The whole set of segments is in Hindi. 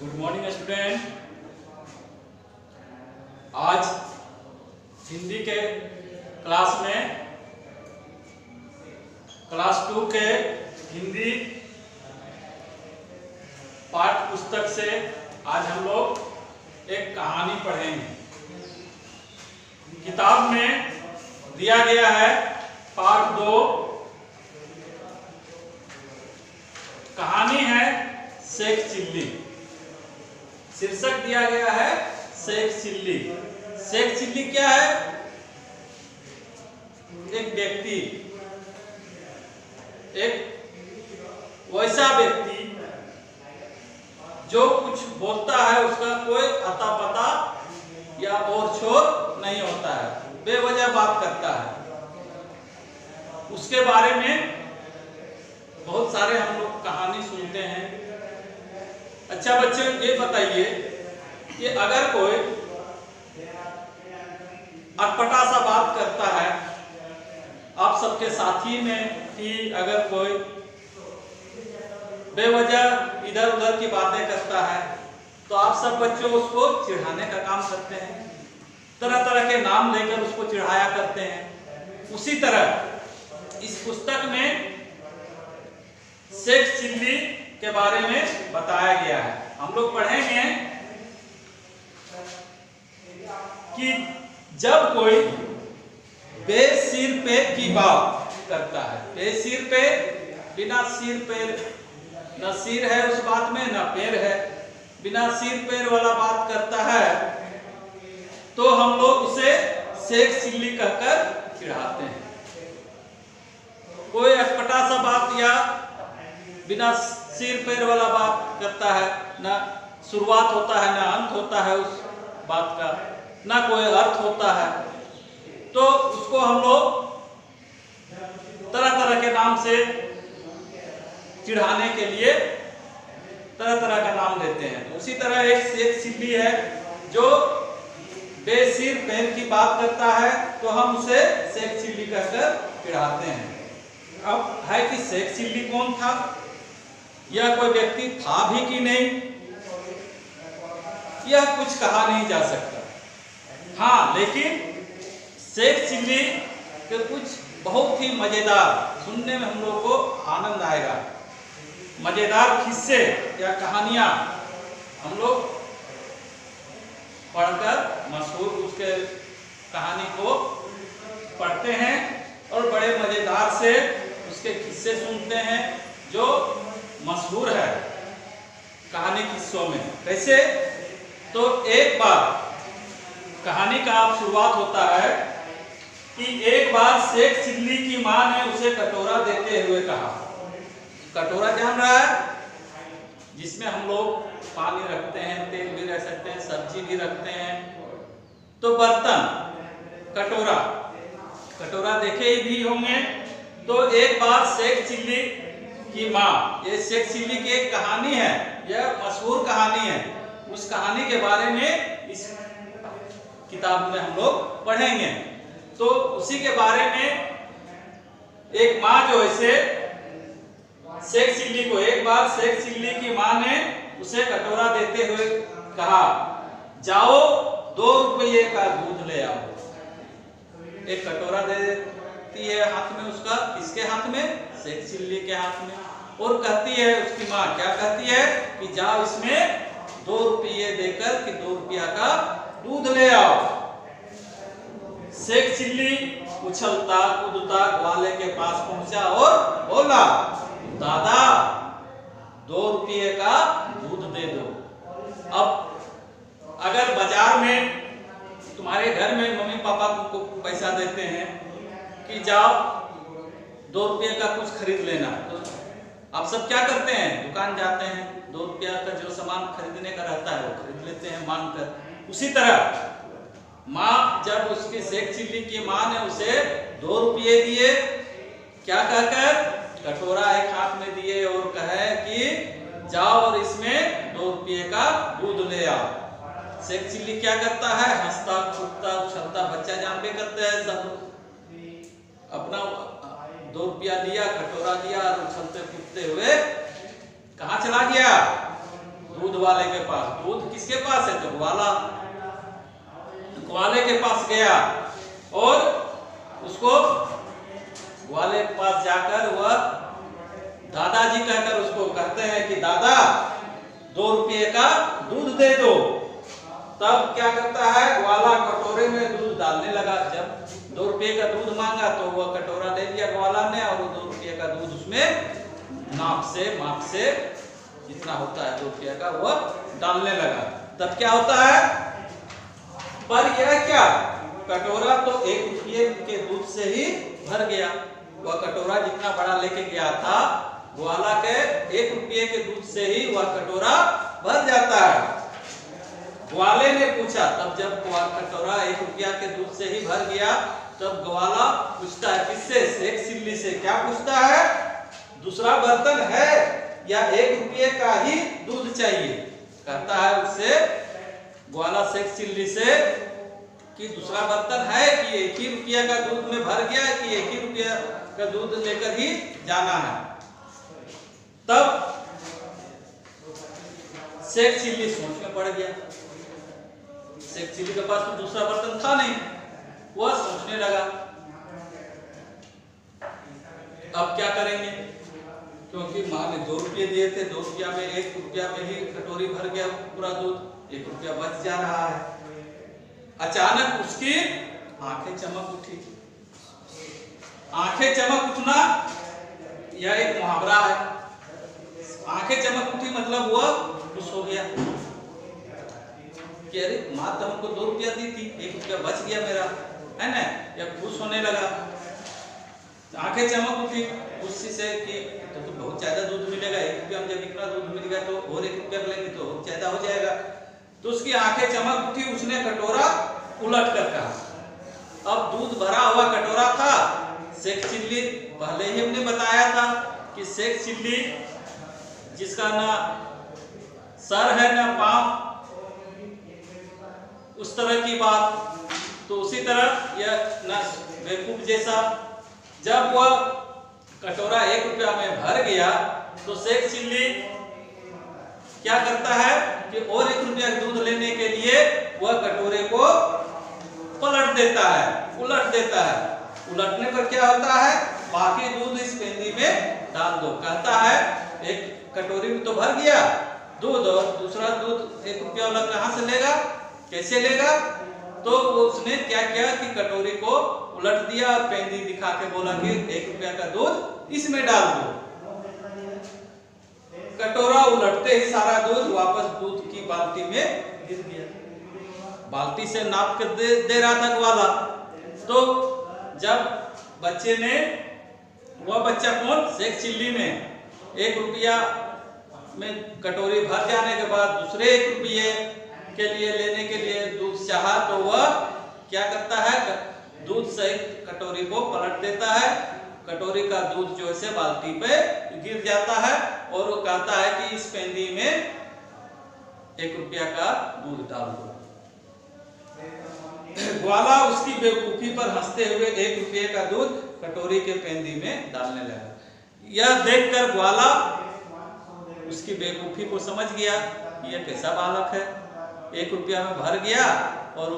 Good morning student. आज हिंदी के क्लास में क्लास 2 के हिंदी पाठ्य पुस्तक से आज हम लोग एक कहानी पढ़ेंगे। किताब में दिया गया है पार्ट 2, कहानी है शेख चिल्ली। शीर्षक दिया गया है शेख चिल्ली। शेख चिल्ली क्या है? एक व्यक्ति, एक वैसा व्यक्ति जो कुछ बोलता है उसका कोई अता पता या और छोर नहीं होता है, बेवजह बात करता है। उसके बारे में बहुत सारे हम लोग कहानी सुनते हैं। अच्छा बच्चे, ये बताइए कि अगर कोई अटपटा सा बात करता है, आप सबके साथी में ही अगर कोई बेवजह इधर उधर की बातें करता है तो आप सब बच्चों उसको चिढ़ाने का काम करते हैं, तरह तरह के नाम लेकर उसको चिढ़ाया करते हैं। उसी तरह इस पुस्तक में शेख चिल्ली के बारे में बताया गया है। हम लोग पढ़ेंगे कि जब कोई बेसिर पैर की बात करता है, बेसिर पैर, बिना सिर पैर, न सिर है उस बात में न पैर है, बिना सिर पैर वाला बात करता है तो हम लोग उसे शेख चिल्ली कहकर चिढ़ाते हैं। कोई अटपटा सा बात या बिना सिर पैर वाला बात करता है, ना शुरुआत होता है ना अंत होता है उस बात का, ना कोई अर्थ होता है, तो उसको हम लोग तरह तरह के नाम से चिढ़ाने के लिए तरह तरह का नाम देते हैं। उसी तरह एक शेख चिल्ली है जो बेसिर पैर की बात करता है तो हम उसे शेख चिल्ली कहकर चिढ़ाते हैं। अब है कि शेख चिल्ली कौन था, यह कोई व्यक्ति था भी कि नहीं, यह कुछ कहा नहीं जा सकता। हाँ, लेकिन शेख चिल्ली के कुछ बहुत ही मजेदार, सुनने में हम लोग को आनंद आएगा, मजेदार किस्से या कहानियां हम लोग पढ़कर मशहूर उसके कहानी को पढ़ते हैं और बड़े मजेदार से उसके किस्से सुनते हैं जो मशहूर है कहानी किस्सों में। कैसे? तो एक बार कहानी का शुरुआत होता है कि एक बार शेख चिल्ली की मां ने उसे कटोरा देते हुए कहा, कटोरा जान रहा है जिसमें हम लोग पानी रखते हैं, तेल भी रख सकते हैं, सब्जी भी रखते हैं, तो बर्तन, कटोरा, कटोरा देखे ही भी होंगे। तो एक बार शेख चिल्ली की माँ, ये शेख चिल्ली की एक कहानी है, यह मशहूर कहानी है, उस कहानी के बारे में इस किताब में हम लोग पढ़ेंगे। तो उसी के बारे में एक माँ जो ऐसे शेख चिल्ली को, एक बार शेख चिल्ली की माँ ने उसे कटोरा देते हुए कहा, जाओ 2 रुपये का दूध ले आओ। एक कटोरा दे देती है हाथ में उसका, किसके हाथ में? शेख चिल्ली के हाथ में, और कहती है उसकी माँ, क्या कहती है कि जाओ इसमें 2 रुपये देकर कि 2 रुपया का दूध ले आओ। शेख चिल्ली उछलता कूदता ग्वाले के पास पहुंचा और बोला, दादा 2 रुपये का दूध दे दो। अब अगर बाजार में तुम्हारे घर में मम्मी पापा तुमको पैसा देते हैं कि जाओ 2 रुपये का कुछ खरीद लेना, तो आप सब क्या करते हैं? दुकान जाते हैं, 2 रुपया का जो सामान खरीदने का रहता है वो खरीद लेते हैं मांग कर। उसी तरह माँ, जब उसकी शेख चिल्ली की माँ ने उसे 2 रुपये दिए, क्या कहकर? कटोरा एक हाथ में दिए और कहे कि जाओ और इसमें 2 रुपये का दूध ले आओ। शेख चिल्ली क्या करता है? हंसता कूदता उछलता, बच्चा जानबे करते हैं सब, अपना 2 रुपया लिया, कटोरा लिया और उछलते कूदते हुए कहाँ चला गया? दूध दूध वाले के पास। दूध किसके पास है? तो ग्वाला। ग्वाले के पास गया और उसको ग्वाले के पास जाकर वह दादाजी कहकर उसको कहते हैं कि दादा 2 रुपये का दूध दे दो। तब क्या करता है? ग्वाला कटोरे में दूध डालने लगा। जब 2 रुपये का दूध मांगा तो वह कटोरा ले लिया ग्वाला ने और 2 रुपये का दूध उसमें माप से जितना होता है 2 रुपये का वह डालने लगा। तब क्या होता है? पर यह क्या, कटोरा तो 1 रुपये के दूध से ही भर गया। वह कटोरा जितना बड़ा लेके गया था ग्वाला के 1 रुपये के दूध से ही वह कटोरा भर जाता है। ग्वाले ने पूछा, तब जब कटोरा 1 रुपया के दूध से ही भर गया तब ग्वाला पूछता है किससे? शेख चिल्ली से। क्या पूछता है? दूसरा बर्तन है या 1 रुपये का ही दूध चाहिए? कहता है उससे ग्वाला शेख चिल्ली से कि दूसरा बर्तन है कि 1 ही रुपया का दूध में भर गया कि 1 ही रुपया का दूध लेकर ही जाना है। तब शेख चिल्ली सोच में पड़ गया। शेख चिल्ली के पास तो दूसरा बर्तन था नहीं। वह सोचने लगा अब क्या करेंगे, क्योंकि माँ ने 2 रुपये दिए थे, 2 रुपया में 1 रुपया में ही कटोरी भर गया पूरा दूध, 1 रुपया बच जा रहा है। अचानक उसकी आंखें चमक उठी। आंखें चमक उठना यह एक मुहावरा है। आंखें चमक उठी मतलब वह खुश हो गया कि अरे माँ तो हमको 2 रुपया दी थी, 1 रुपया बच गया मेरा, है ना। या खुश होने लगा। आंखें चमक उठी खुशी से कि तो बहुत ज्यादा दूध मिलेगा, 1 रुपया में जब इतना दूध मिलेगा तो और 1 रुपया लेंगे तो बहुत ज्यादा हो जाएगा। तो उसकी आंखें चमक उठी। उसने कटोरा उलट कर कहा। अब दूध भरा हुआ कटोरा था। शेख चिल्ली पहले ही हमने बताया था कि शेख चिल्ली जिसका ना सर है ना पांव, उस तरह की बात। तो उसी तरह यह ना बेवकूफ जैसा। जब वह कटोरा 1 रुपया में भर गया तो शेख चिल्ली क्या करता है कि और 1 रुपया दूध लेने के लिए वह कटोरे को पलट देता है, उलट देता है। उलटने पर क्या होता है? बाकी दूध इस पेंदी में डाल दो। कहता है 1 कटोरी में तो भर गया दूध और दूसरा दूध 1 रुपया वाला कहाँ से लेगा, कैसे लेगा? तो उसने क्या किया कि कटोरी को उलट दिया और पेंदी दिखा के बोला कि 1 रुपया का दूध इसमें डाल दो। कटोरा उलटते ही सारा दूध वापस दूध की बाल्टी में गिर गया। बाल्टी से नाप कर दे रहा था ग्वाला। तो जब बच्चे ने, वह बच्चा कौन? शेख चिल्ली ने 1 रुपया में कटोरी भर जाने के बाद दूसरे 1 रुपये के लिए लेने के लिए दूध चाहा तो वह क्या करता है? दूध सहित कटोरी को पलट देता है। कटोरी का दूध जो है बाल्टी पे गिर जाता है और वो कहता है कि इस पेंदी में 1 रुपया का दूध डाल दो। ग्वाला उसकी बेवकूफी पर हंसते हुए 1 रुपये का दूध कटोरी के पेंदी में डालने लगा। यह देखकर ग्वाला उसकी बेवकूफी को समझ गया कि यह कैसा बालक है। 1 रुपया में भर गया और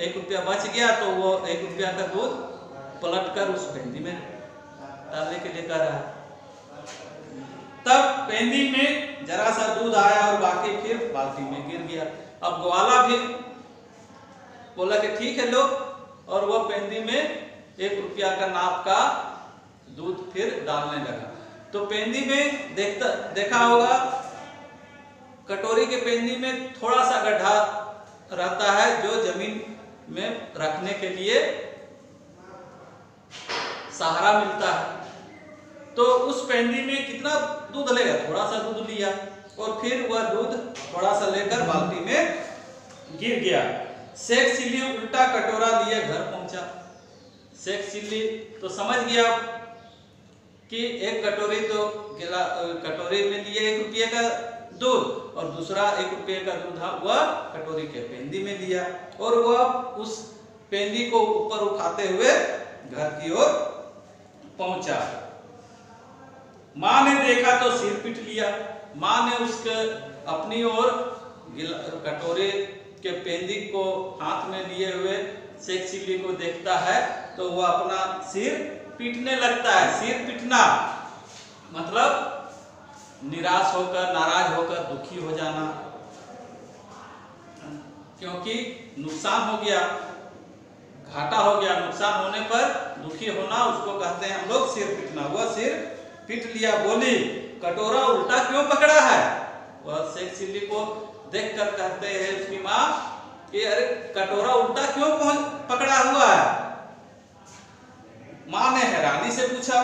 1 रुपया बच गया तो वो 1 रुपया का दूध पलट कर उस पेंदी में डालने के लिए कह रहा है। तब पेंदी में जरा सा दूध आया और बाकी फिर बाल्टी में गिर गया। अब ग्वाला भी बोला कि ठीक है लो, और वो पेंदी में 1 रुपया का नाप का दूध फिर डालने लगा। तो पेंदी में देखा होगा कटोरी के पेंदी में थोड़ा सा गड्ढा रहता है जो जमीन में रखने के लिए सहारा मिलता है। तो उस पेंदी में कितना दूध लेगा? थोड़ा सा दूध लिया और फिर वह दूध थोड़ा सा लेकर बाल्टी में गिर गया। शेख चिल्ली उल्टा कटोरा लिए घर पहुंचा। शेख चिल्ली तो समझ गया कि एक कटोरी तो कटोरी में लिए 1 रुपये का दूध और दूसरा 1 रुपये का दूध वह कटोरी के पेंदी में लिया और वह उस पेंदी को ऊपर उठाते हुए घर की ओर पहुंचा। माँ ने देखा तो सिर पीट लिया। माँ ने उसके अपनी ओर कटोरे के पेंदी को हाथ में लिए हुए शेख चिल्ली को देखता है तो वह अपना सिर पीटने लगता है। सिर पीटना मतलब निराश होकर, नाराज होकर, दुखी हो जाना, क्योंकि नुकसान हो गया, घाटा हो गया। नुकसान होने पर दुखी होना, उसको कहते हैं हम लोग सिर पीटना। वह सिर पीट लिया। बोली, कटोरा उल्टा क्यों पकड़ा है? वह शेख चिल्ली को देखकर कहते हैं उसकी माँ कि अरे कटोरा उल्टा क्यों पकड़ा हुआ है? माँ ने हैरानी से पूछा,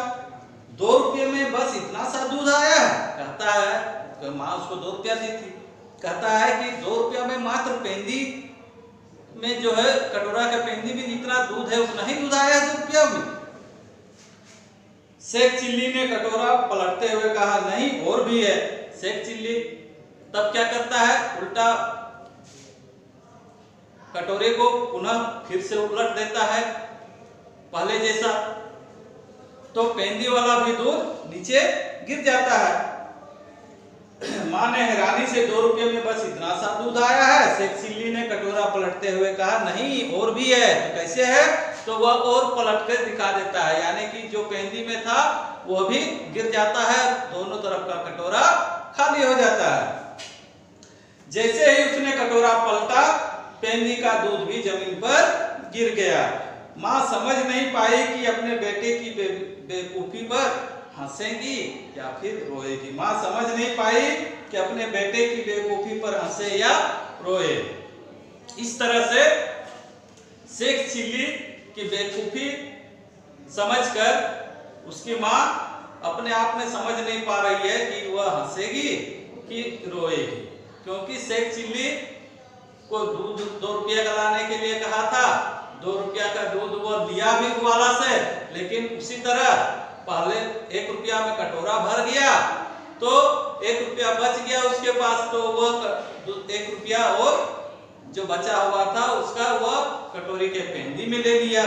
2 रुपये में बस इतना सा दूध आया है? कहता है कि माँ उसको 2 रुपया दी थी। कहता है कि 2 रुपया में मात्र पेंदी में जो है कटोरा का पेंदी में जितना दूध है उतना ही दूध आया है 2 रुपया में। शेख चिल्ली ने कटोरा पलटते हुए कहा, नहीं और भी है। शेख चिल्ली तब क्या करता है, उल्टा कटोरे को पुनः फिर से उलट देता है पहले जैसा, तो पेंदी वाला भी दूध नीचे गिर जाता है। माँ ने हैरानी से 2 रुपये में बस इतना सा दूध आया है। शेख चिल्ली ने कटोरा पलटते हुए कहा, नहीं और भी है। तो कैसे है? तो वह और पलट कर दिखा देता है, यानी कि जो पेंदी में था वह भी गिर जाता है, दोनों तरफ का कटोरा खाली हो जाता है। जैसे ही उसने कटोरा पलटा, पेंदी का दूध भी जमीन पर गिर गया। माँ समझ नहीं पाई कि अपने बेटे की बेवकूफी पर हंसेगी या फिर रोएगी। माँ समझ नहीं पाई कि अपने बेटे की बेवकूफी पर हंसे या रोए। इस तरह से शेख चिल्ली की बेवकूफी समझकर उसकी माँ अपने आप में समझ नहीं पा रही है कि वह हंसेगी कि रोएगी, क्योंकि शेख चिल्ली को दूध 2 रुपया का लाने के लिए कहा था। 2 रुपया का दूध वो लिया भी ग्वाला से, लेकिन उसी तरह पहले 1 रुपया में कटोरा भर गया तो 1 रुपया बच गया उसके पास, तो वह 1 रुपया और जो बचा हुआ था उसका वह कटोरी के पेंदी में ले लिया।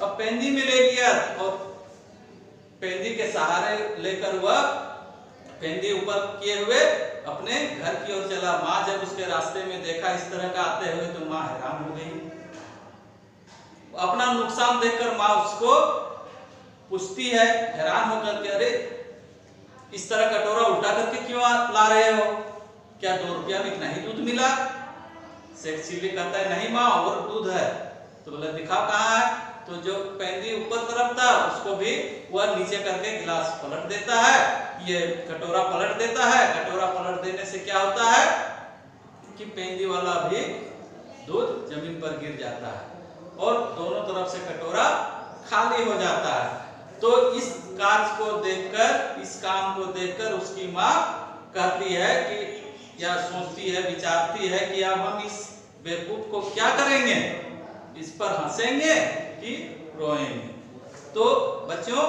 अब पेंदी में ले लिया और पेंदी के सहारे लेकर वह पेंदी ऊपर किए हुए अपने घर की ओर चला। माँ जब उसके रास्ते में देखा इस तरह का आते हुए तो माँ हैरान हो गई। अपना नुकसान देखकर माँ उसको पूछती है हैरान होकर के, अरे इस तरह कटोरा उल्टा करके क्यों ला रहे हो? क्या 2 रुपया में इतना ही दूध मिला? शेख चिल्ली कहता है, नहीं माँ और दूध है। तो बोले दिखाओ कहाँ है? तो जो पेंदी ऊपर तरफ था उसको भी वह नीचे करके गिलास पलट देता है, ये कटोरा पलट देता है। कटोरा पलट देने से क्या होता है कि पेंदी वाला भी दूध जमीन पर गिर जाता है और दोनों तरफ से कटोरा खाली हो जाता है। तो इस कार्य को देखकर, इस काम को देखकर उसकी माँ कहती है कि या सोचती है, विचारती है कि अब हम इस बेवकूफ को क्या करेंगे, इस पर हंसेंगे कि रोएंगे। तो बच्चों,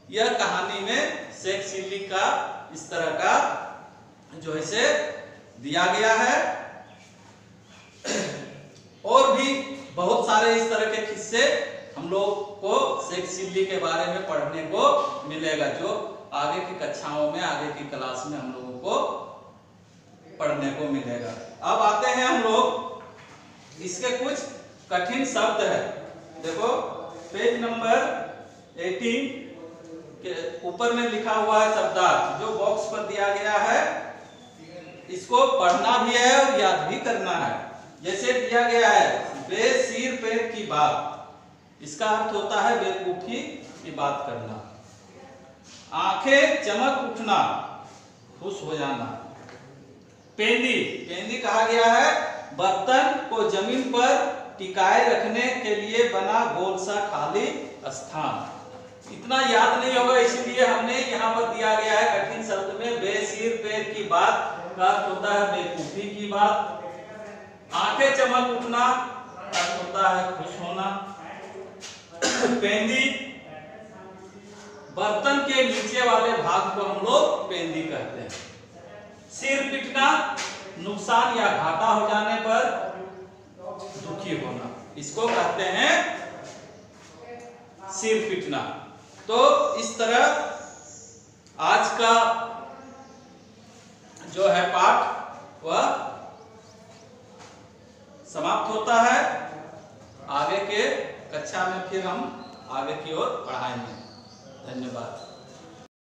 यह कहानी में शेख चिल्ली का इस तरह का जो है से दिया गया है। और भी बहुत सारे इस तरह के किस्से हम लोग को शेख चिल्ली के बारे में पढ़ने को मिलेगा, जो आगे की कक्षाओं में, आगे की क्लास में हम लोगों को पढ़ने को मिलेगा। अब आते हैं हम लोग, इसके कुछ कठिन शब्द है। देखो पेज नंबर 18 के ऊपर में लिखा हुआ है शब्दार्थ, जो बॉक्स पर दिया गया है। इसको पढ़ना भी है और याद भी करना है। जैसे दिया गया है, बेसिर पैर की बात, इसका अर्थ होता है बेवकूफी की बात करना। आंखें चमक उठना, खुश हो जाना। पेंदी, पेंदी कहा गया है बर्तन को जमीन पर टिकाए रखने के लिए बना गोल सा खाली स्थान। इतना याद नहीं होगा, इसलिए हमने यहाँ पर दिया गया है कठिन शब्द में बेसिर पैर की बात का अर्थ होता है बेवकूफी की बात। आंखें चमक उठना अर्थ होता है खुश होना। पेंदी, बर्तन के नीचे वाले भाग को हम लोग पेंदी कहते हैं। सिर पीटना, नुकसान या घाटा हो जाने पर दुखी होना, इसको कहते हैं सिर पीटना। तो इस तरह आज का जो है पाठ वह समाप्त होता है। आगे के कक्षा में फिर हम आगे की ओर बढ़ाएंगे। धन्यवाद।